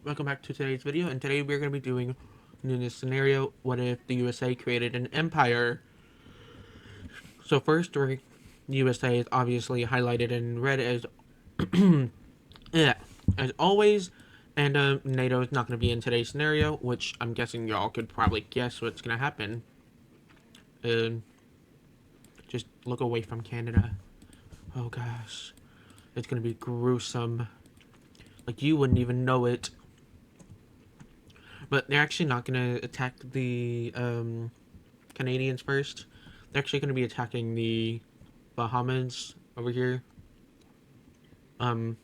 Welcome back to today's video, and today we're going to be doing in this scenario, what if the USA created an empire? So first, the USA is obviously highlighted in red as yeah, as always, and NATO is not going to be in today's scenario, which I'm guessing y'all could probably guess what's going to happen. Um, just look away from Canada. Oh gosh, it's going to be gruesome. Like you wouldn't even know it. But they're actually not going to attack the Canadians first. They're actually going to be attacking the Bahamas over here. Um,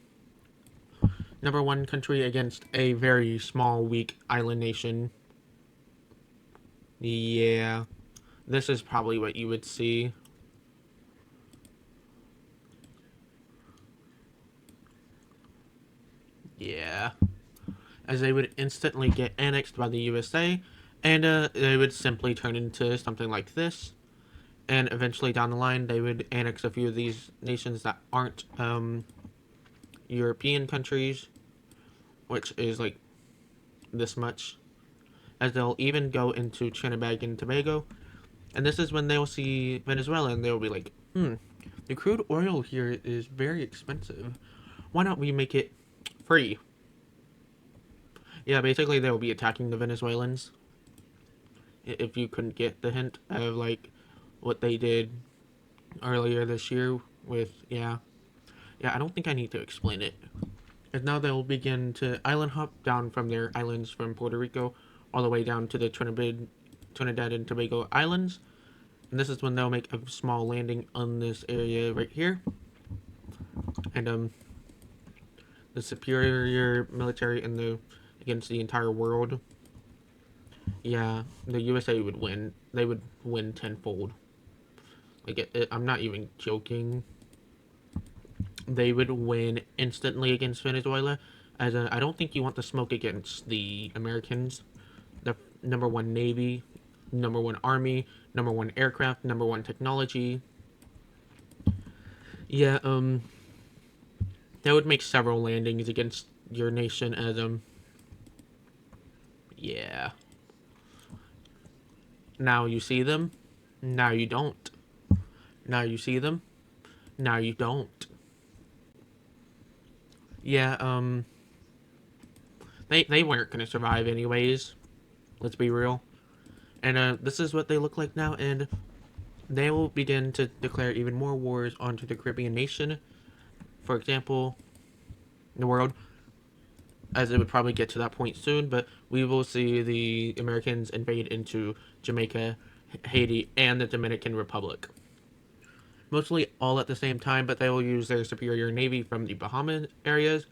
Number one country against a very small, weak island nation. Yeah, this is probably what you would see. Yeah, as they would instantly get annexed by the USA, and they would simply turn into something like this. And eventually down the line, they would annex a few of these nations that aren't European countries, which is like this much, as they'll even go into Trinidad and Tobago. And this is when they'll see Venezuela and they'll be like, the crude oil here is very expensive. Why not we make it free? Yeah, basically they'll be attacking the Venezuelans. If you couldn't get the hint of like what they did earlier this year with, I don't think I need to explain it. And now they'll begin to island hop down from their islands from Puerto Rico all the way down to the Trinidad and Tobago Islands. And this is when they'll make a small landing on this area right here. And the superior military in the against the entire world. Yeah, the USA would win. They would win tenfold. Like I'm not even joking. They would win instantly against Venezuela. I don't think you want the smoke against the Americans. The number one navy, number one army, number one aircraft, number one technology. Yeah, that would make several landings against your nation as yeah. Now you see them. Now you don't. Now you see them. Now you don't. Yeah, they weren't gonna survive anyways. Let's be real. And this is what they look like now, and they will begin to declare even more wars onto the Caribbean nation. For example, the world, as it would probably get to that point soon, but we will see the Americans invade into Jamaica, Haiti, and the Dominican Republic. Mostly all at the same time, but they will use their superior navy from the Bahamas areas,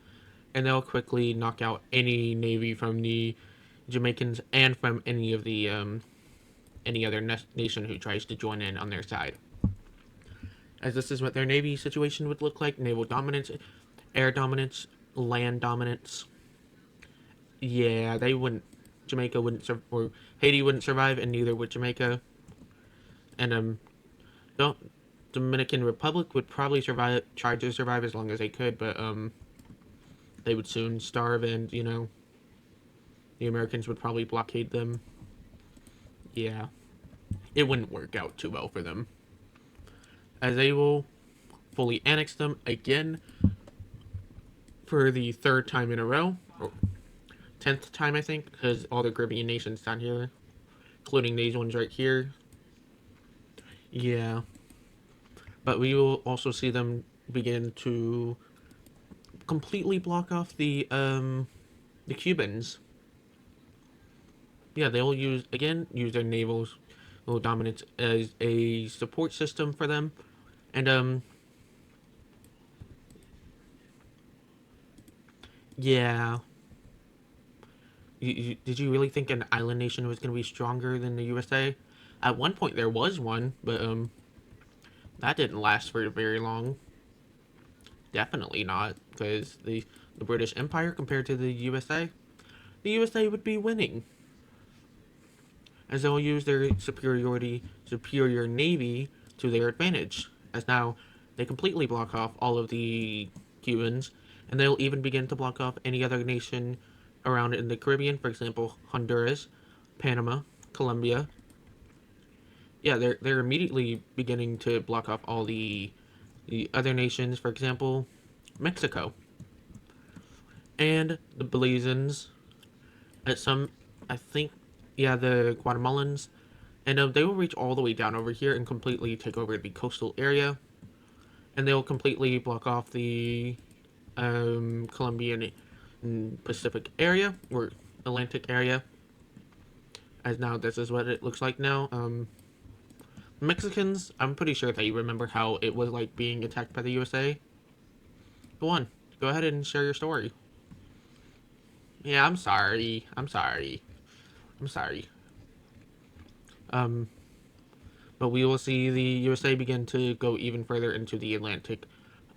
and they'll quickly knock out any navy from the Jamaicans and from any other nation who tries to join in on their side. As this is what their navy situation would look like: naval dominance, air dominance, land dominance. Yeah, they wouldn't. Jamaica wouldn't or Haiti wouldn't survive, and neither would Jamaica. And don't Dominican Republic would probably try to survive as long as they could, but they would soon starve, and the Americans would probably blockade them. Yeah, it wouldn't work out too well for them, as they will fully annex them again for the third time in a row, or 10th time I think, because all the Caribbean nations down here, including these ones right here. Yeah, but we will also see them begin to completely block off the Cubans. Yeah, they'll use their naval dominance as a support system for them, and yeah. Did you really think an island nation was going to be stronger than the USA? At one point there was one, but that didn't last for very long. Definitely not, because the British Empire compared to the USA would be winning, as they'll use their superior navy to their advantage. As now they completely block off all of the Cubans, and they'll even begin to block off any other nation around in the Caribbean, for example, Honduras, Panama, Colombia. Yeah, they're immediately beginning to block off all the other nations, for example, Mexico and the Belizeans. At some, I think, yeah, the Guatemalans, and they will reach all the way down over here and completely take over the coastal area, and they'll completely block off the Colombian Pacific area or Atlantic area. As now, this is what it looks like now. Mexicans, I'm pretty sure that you remember how it was like being attacked by the USA. Go on, go ahead and share your story. Yeah, I'm sorry. I'm sorry. I'm sorry. Um, but we will see the USA begin to go even further into the Atlantic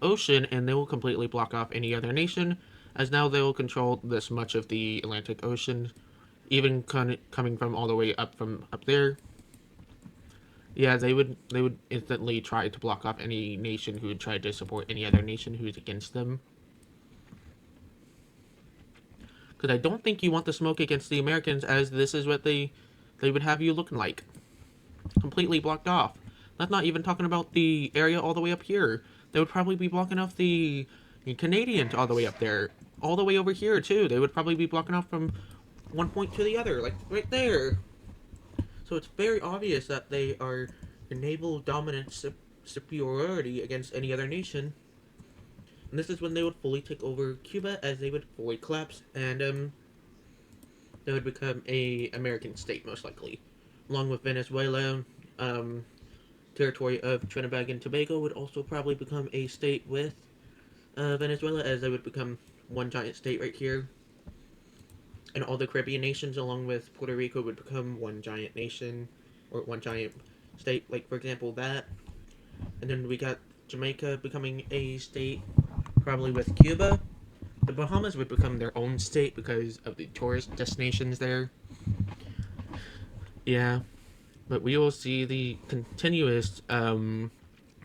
Ocean, and they will completely block off any other nation, as now they will control this much of the Atlantic Ocean, even coming from all the way up from up there. Yeah, they would instantly try to block off any nation who would try to support any other nation who's against them. Because I don't think you want the smoke against the Americans, as this is what they would have you looking like, completely blocked off. That's not even talking about the area all the way up here. They would probably be blocking off the Canadians all the way up there, all the way over here too. They would probably be blocking off from one point to the other, like right there. So it's very obvious that they are naval dominance superiority against any other nation. And this is when they would fully take over Cuba, as they would fully collapse, and they would become a American state most likely, along with Venezuela. Um, Territory of Trinidad and Tobago would also probably become a state with Venezuela, as they would become one giant state right here. And all the Caribbean nations, along with Puerto Rico, would become one giant nation or one giant state. Like, for example, that. And then we got Jamaica becoming a state, probably with Cuba. The Bahamas would become their own state because of the tourist destinations there. Yeah, but we will see the continuous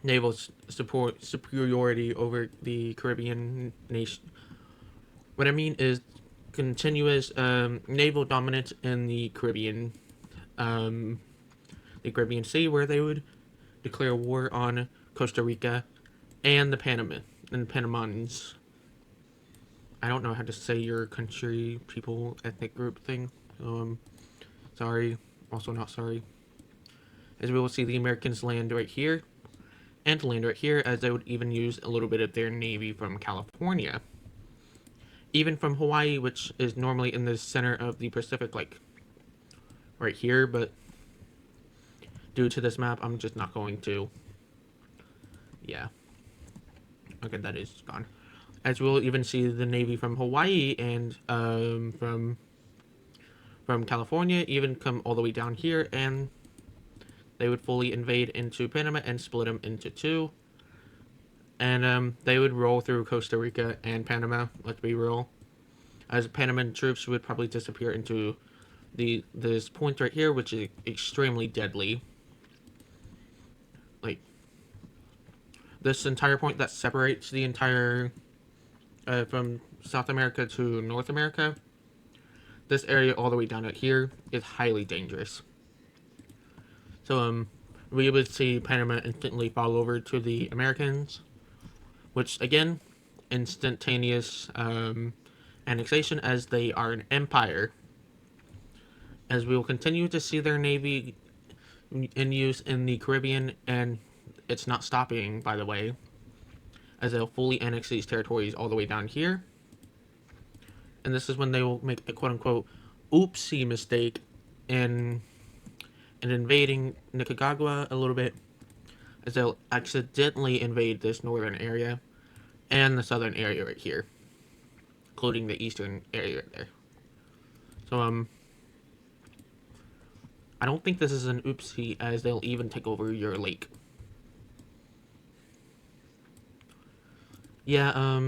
naval support superiority over the Caribbean nation. What I mean is continuous naval dominance in um, the Caribbean Sea, where they would declare war on Costa Rica and the Panamans. I don't know how to say your country, people, ethnic group thing. Sorry. Also not sorry. As we will see the Americans land right here and land right here, as they would even use a little bit of their navy from California. Even from Hawaii, which is normally in the center of the Pacific, like right here, but due to this map, I'm just not going to. Yeah. Okay, that is gone. As we'll even see the navy from Hawaii and from California even come all the way down here, and they would fully invade into Panama and split them into two. And they would roll through Costa Rica and Panama. Let's be real. As Panamanian troops would probably disappear into this point right here, which is extremely deadly. Like this entire point that separates the entire from South America to North America. This area all the way down at here is highly dangerous. So we would see Panama instantly fall over to the Americans, which again, instantaneous annexation, as they are an empire. As we will continue to see their navy in use in the Caribbean, and it's not stopping, by the way, as they'll fully annex these territories all the way down here. And this is when they will make a quote-unquote oopsie mistake in invading Nicaragua a little bit, as they'll accidentally invade this northern area and the southern area right here, including the eastern area right there. So I don't think this is an oopsie, as they'll even take over your lake. Yeah,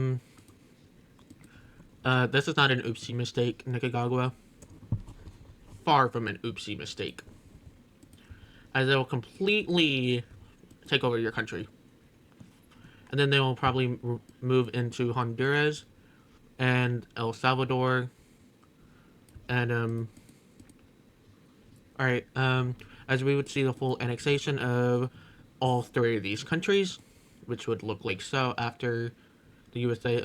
this is not an oopsie mistake, Nicaragua. Far from an oopsie mistake, as they will completely take over your country. And then they will probably move into Honduras and El Salvador And all right, as we would see the full annexation of all three of these countries, which would look like so after the USA,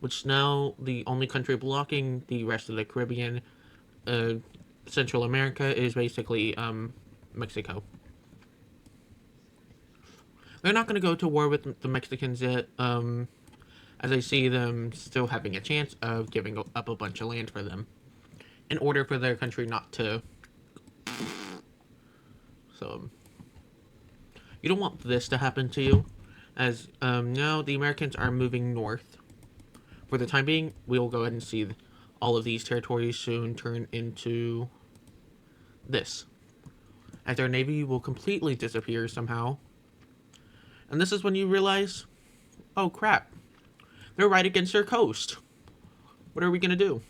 which now the only country blocking the rest of the Caribbean, uh, Central America is basically Mexico. They're not going to go to war with the Mexicans yet, as I see them still having a chance of giving up a bunch of land for them, in order for their country not to. So, you don't want this to happen to you, as now the Americans are moving north. For the time being, we'll go ahead and see all of these territories soon turn into this, as their navy will completely disappear somehow. And this is when you realize, oh crap, they're right against their coast. What are we gonna do?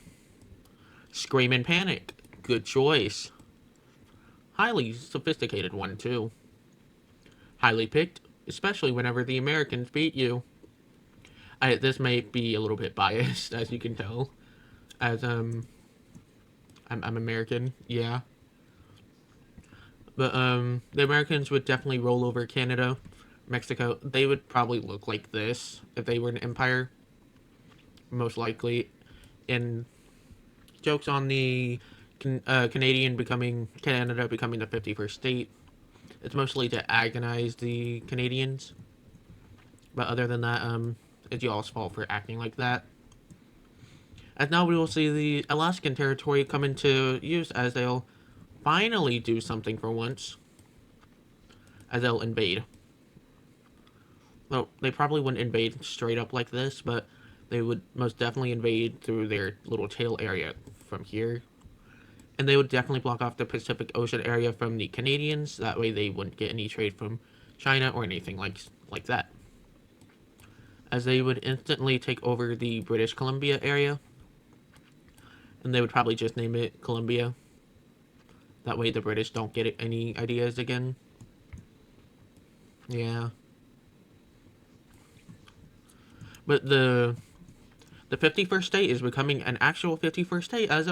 Scream in panic. Good choice. Highly sophisticated one, too. Highly picked, especially whenever the Americans beat you. This may be a little bit biased, as you can tell, as I'm American, yeah. But the Americans would definitely roll over Canada, Mexico. They would probably look like this if they were an empire, most likely. And jokes on the Canada becoming the 51st state. It's mostly to agonize the Canadians. But other than that, it's y'all's fault for acting like that. As now we will see the Alaskan territory come into use, as they'll finally do something for once. As they'll invade. Well, they probably wouldn't invade straight up like this, but they would most definitely invade through their little tail area from here. And they would definitely block off the Pacific Ocean area from the Canadians. That way they wouldn't get any trade from China or anything like that. As they would instantly take over the British Columbia area. And they would probably just name it Columbia. That way the British don't get any ideas again. Yeah. But the 51st state is becoming an actual 51st state as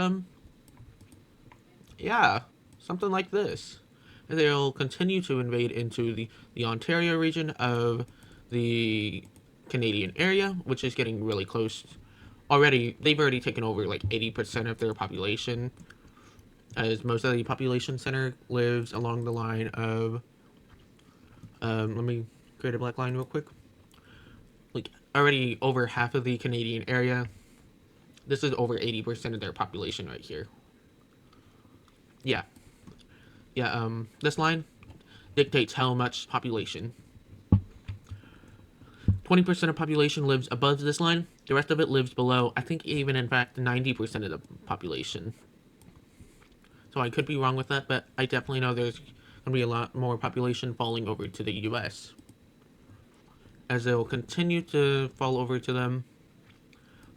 yeah, something like this. And they'll continue to invade into the Ontario region of the Canadian area, which is getting really close. They've already taken over like 80% of their population, as most of the population center lives along the line of. Let me create a black line real quick. Like already over half of the Canadian area. This is over 80% of their population right here. Yeah. Yeah, this line dictates how much population. 20% of population lives above this line. The rest of it lives below. I think even, in fact, 90% of the population. So I could be wrong with that, but I definitely know there's going to be a lot more population falling over to the U.S. As they'll continue to fall over to them,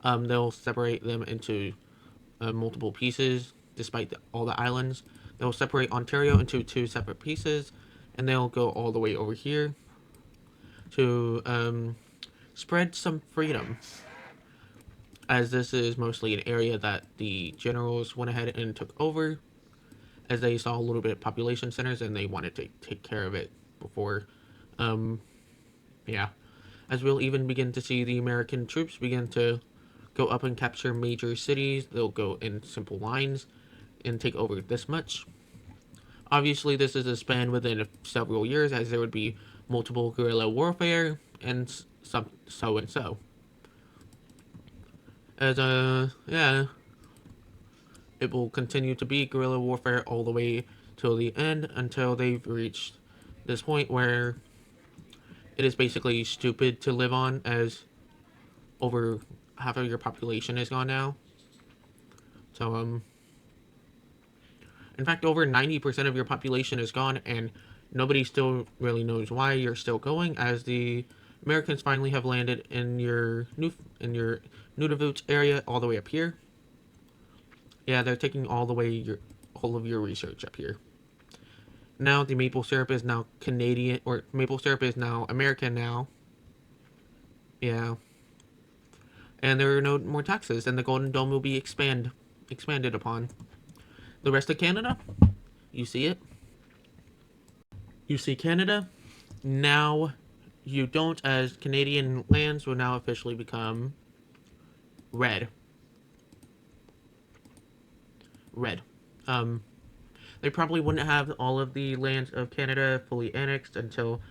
they'll separate them into multiple pieces, despite all the islands. They'll separate Ontario into two separate pieces, and they'll go all the way over here to spread some freedom. As this is mostly an area that the generals went ahead and took over, as they saw a little bit of population centers and they wanted to take care of it before, yeah. As we'll even begin to see the American troops begin to go up and capture major cities. They'll go in simple lines and take over this much. Obviously, this is a span within several years, as there would be multiple guerrilla warfare and so and so. As yeah, it will continue to be guerrilla warfare all the way till the end, until they've reached this point where it is basically stupid to live on, as over half of your population is gone now. So in fact, over 90% of your population is gone, and nobody still really knows why you're still going, as the Americans finally have landed in your Nunavut area all the way up here. Yeah, they're taking all of your research up here. Now the maple syrup is now Canadian, or maple syrup is now American now. Yeah. and there are no more taxes, and the Golden Dome will be expanded upon. The rest of Canada, you see it. You see Canada. Now, you don't, as Canadian lands will now officially become red. Red. Um, they probably wouldn't have all of the lands of Canada fully annexed until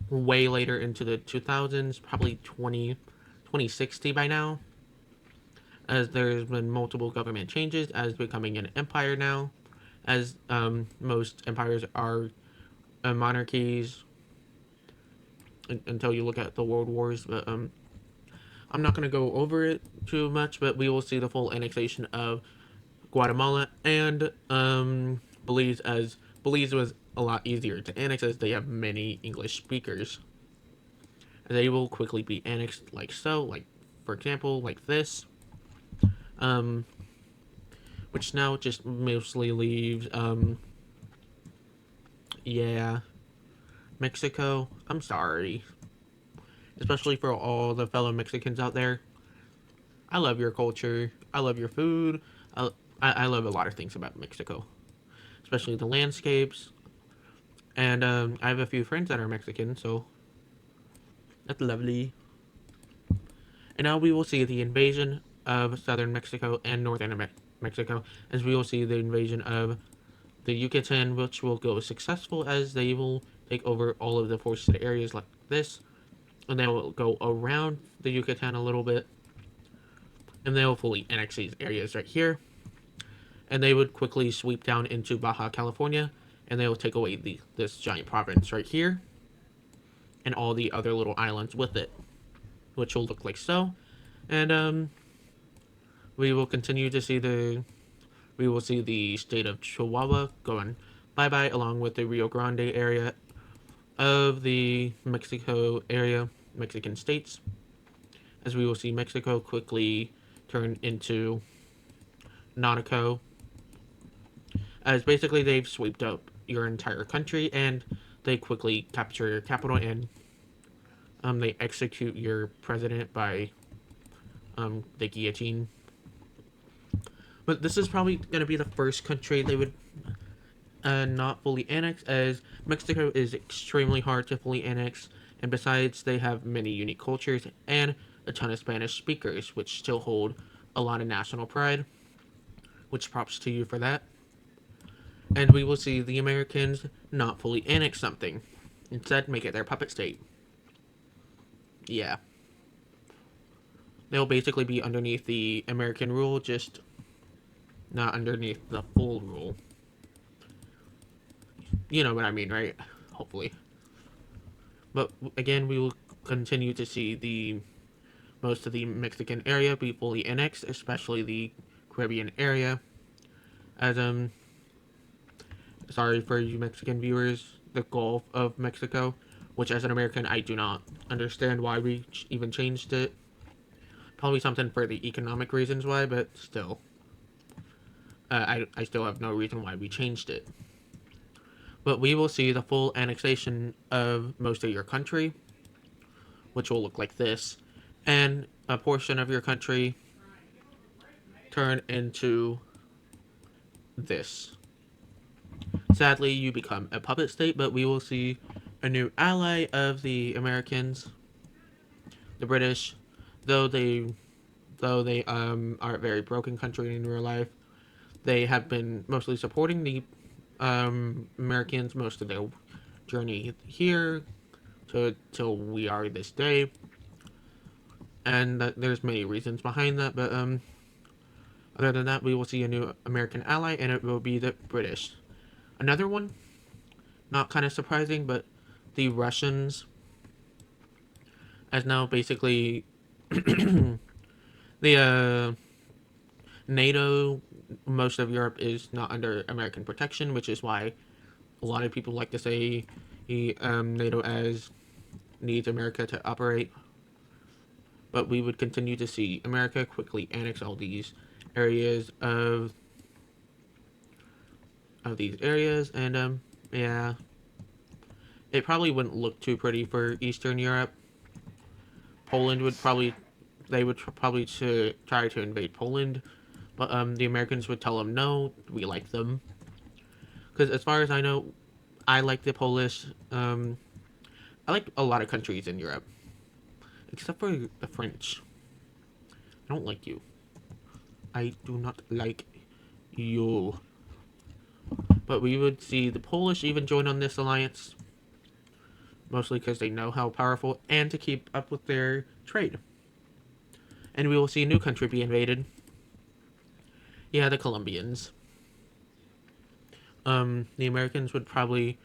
way later into the 2000s, probably 2060 by now, as there's been multiple government changes, as becoming an empire now, as most empires are monarchies until you look at the world wars. But I'm not going to go over it too much, but we will see the full annexation of Guatemala and Belize, as Belize was a lot easier to annex as they have many English speakers. They will quickly be annexed like so, like for example, like this. Um, which now just mostly leaves yeah, Mexico. I'm sorry. Especially for all the fellow Mexicans out there. I love your culture. I love your food. I love a lot of things about Mexico, especially the landscapes. And I have a few friends that are Mexican, so that's lovely. And now we will see the invasion of southern Mexico and northern Mexico, as we will see the invasion of the Yucatan, which will go successful as they will take over all of the forested areas like this, and they will go around the Yucatan a little bit, and they will fully annex these areas right here, and they would quickly sweep down into Baja California, and they will take away this giant province right here, and all the other little islands with it, which will look like so, and we will continue to see the state of Chihuahua going bye bye, along with the Rio Grande area of the Mexican states, as we will see Mexico quickly turn into Nautico, as basically they've swept up your entire country and they quickly capture your capital, and they execute your president by the guillotine. But this is probably going to be the first country they would not fully annex, as Mexico is extremely hard to fully annex, and besides, they have many unique cultures and a ton of Spanish speakers, which still hold a lot of national pride, which props to you for that. And we will see the Americans not fully annex something, instead make it their puppet state. Yeah. They'll basically be underneath the American rule, just not underneath the full rule. You know what I mean, right? Hopefully. But again, we will continue to see the most of the Mexican area be fully annexed, especially the Caribbean area. As sorry for you Mexican viewers, the Gulf of Mexico, which as an American I do not understand why we even changed it. Probably something for the economic reasons why, but still, I still have no reason why we changed it. But we will see the full annexation of most of your country, which will look like this, and a portion of your country turn into this. Sadly, you become a puppet state, but we will see a new ally of the Americans, the British, though they are a very broken country in real life. They have been mostly supporting the Americans most of their journey here till we are this day, and there's many reasons behind that. But other than that, we will see a new American ally, and it will be the British. Another one, not kind of surprising, but the Russians, as now basically the NATO, most of Europe is not under American protection, which is why a lot of people like to say NATO as needs America to operate. But we would continue to see America quickly annex all these areas of these areas, and yeah, it probably wouldn't look too pretty for Eastern Europe. Poland would probably they would probably try to invade Poland, but the Americans would tell them no, we like them. Because as far as I know, I like the Polish. I like a lot of countries in Europe, except for the French. I don't like you. I do not like you. But we would see the Polish even join on this alliance, mostly because they know how powerful and to keep up with their trade. And we will see a new country be invaded. Yeah, the Colombians. The Americans would probably,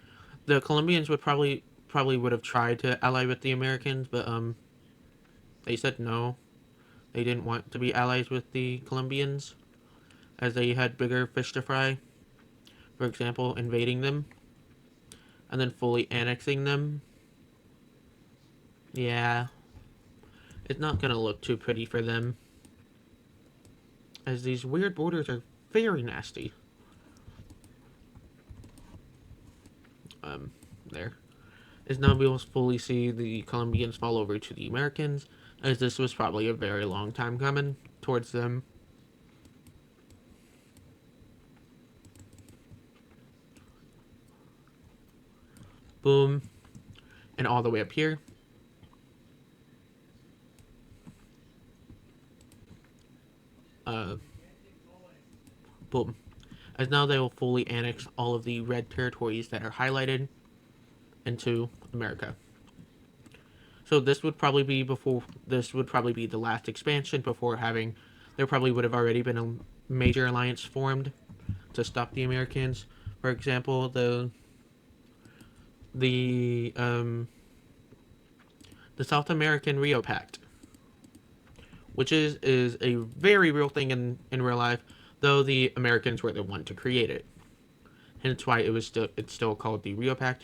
the Colombians would probably would have tried to ally with the Americans, but they said no. They didn't want to be allies with the Colombians, as they had bigger fish to fry. For example, invading them, and then fully annexing them. Yeah, it's not gonna look too pretty for them, as these weird borders are very nasty. There. As now we will fully see the Colombians fall over to the Americans, as this was probably a very long time coming towards them. Boom. And all the way up here. Boom. As now they will fully annex all of the red territories that are highlighted into America. So this would probably be the last expansion before having, there probably would have already been a major alliance formed to stop the Americans. For example, the South American Rio Pact, which is a very real thing in real life, though the Americans were the one to create it. Hence why it's still called the Rio Pact,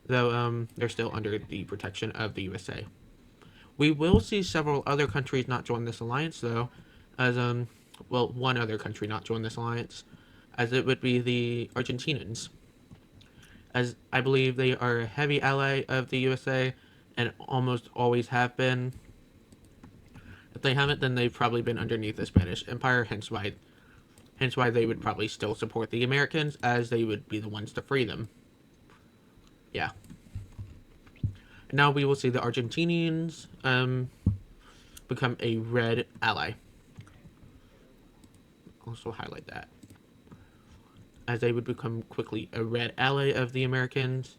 though they're still under the protection of the USA. We will see several other countries not join this alliance, though, as one other country not join this alliance, as it would be the Argentinians, as I believe they are a heavy ally of the USA and almost always have been. If they haven't, then they've probably been underneath the Spanish Empire, hence why they would probably still support the Americans, as they would be the ones to free them. Yeah. And now we will see the Argentinians become a red ally. Also highlight that, as they would become quickly a red ally of the Americans.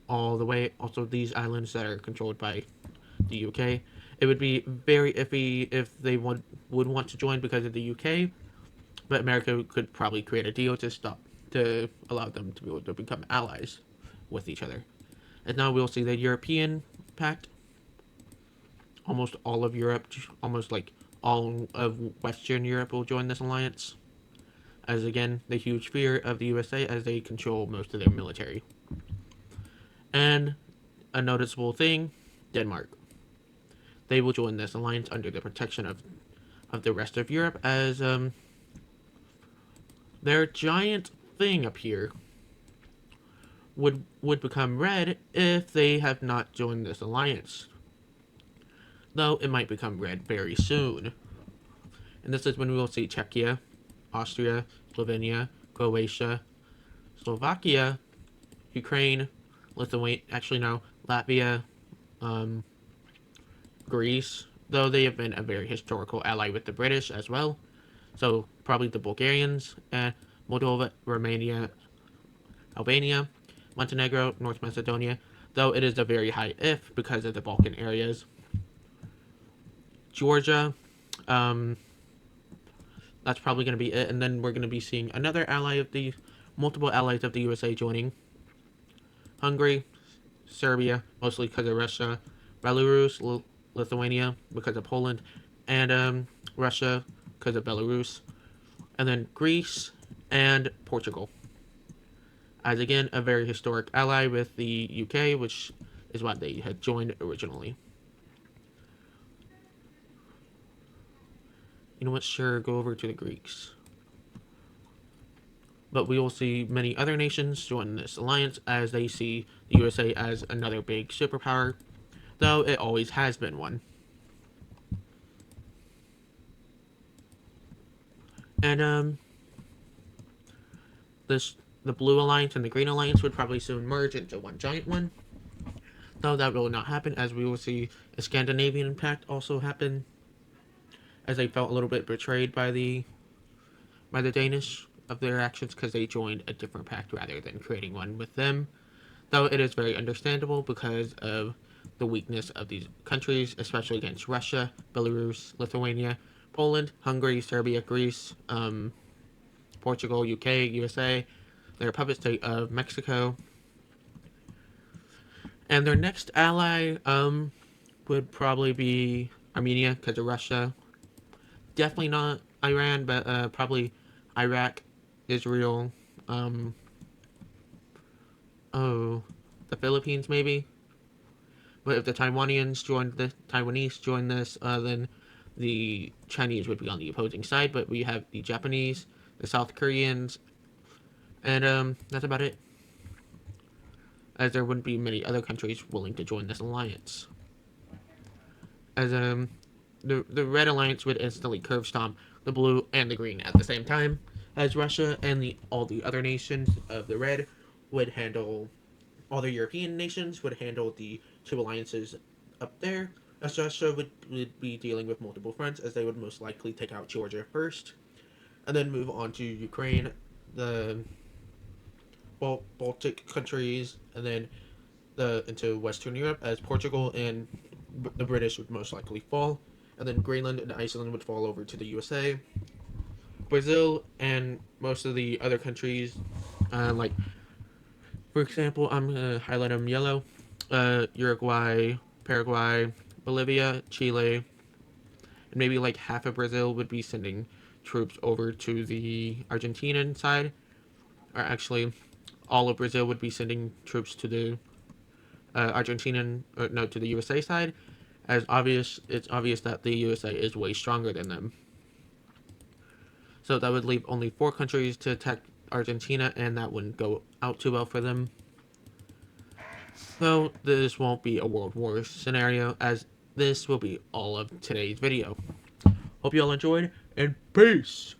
All the way, also these islands that are controlled by the UK. It would be very iffy if they would want to join because of the UK, but America could probably create a deal to allow them to be able to become allies with each other. And now we'll see the European Pact. Almost all of Europe, almost like all of Western Europe will join this alliance, as again, the huge fear of the USA, as they control most of their military. And a noticeable thing, Denmark. They will join this alliance under the protection of the rest of Europe, as their giant thing up here would become red if they have not joined this alliance. Though it might become red very soon. And this is when we will see Czechia, Austria, Slovenia, Croatia, Slovakia, Ukraine, Lithuania, actually no, Latvia, Greece, though they have been a very historical ally with the British as well. So probably the Bulgarians, and Moldova, Romania, Albania, Montenegro, North Macedonia, though it is a very high if because of the Balkan areas. Georgia, that's probably going to be it, and then we're going to be seeing multiple allies of the USA joining. Hungary, Serbia, mostly because of Russia, Belarus, Lithuania because of Poland, and Russia because of Belarus, and then Greece and Portugal, as again a very historic ally with the UK, which is what they had joined originally. You know what? Sure, go over to the Greeks. But we will see many other nations join this alliance, as they see the USA as another big superpower, though it always has been one. And this the Blue Alliance and the Green Alliance would probably soon merge into one giant one. Though that will not happen, as we will see a Scandinavian pact also happen, as they felt a little bit betrayed by the Danish of their actions because they joined a different pact rather than creating one with them. Though it is very understandable because of the weakness of these countries, especially against Russia, Belarus, Lithuania, Poland, Hungary, Serbia, Greece, Portugal, UK, USA, the Republic State of Mexico. And their next ally would probably be Armenia because of Russia. Definitely not Iran, but probably Iraq, Israel, the Philippines maybe. But if the Taiwanese join this, then the Chinese would be on the opposing side. But we have the Japanese, the South Koreans, and that's about it. As there wouldn't be many other countries willing to join this alliance. As the Red Alliance would instantly curve stomp the Blue and the Green at the same time, as Russia and all the other nations of the Red would handle, all the European nations would handle the two alliances up there, as Russia would be dealing with multiple fronts, as they would most likely take out Georgia first, and then move on to Ukraine, the Baltic countries, and then into Western Europe, as Portugal and the British would most likely fall, and then Greenland and Iceland would fall over to the USA. Brazil and most of the other countries, like for example, I'm gonna highlight them yellow. Uruguay, Paraguay, Bolivia, Chile, and maybe like half of Brazil would be sending troops over to the Argentinian side, or actually, all of Brazil would be sending troops to the to the USA side, as it's obvious that the USA is way stronger than them. So that would leave only 4 countries to attack Argentina, and that wouldn't go out too well for them. So this won't be a world war scenario, as this will be all of today's video. Hope you all enjoyed, and peace!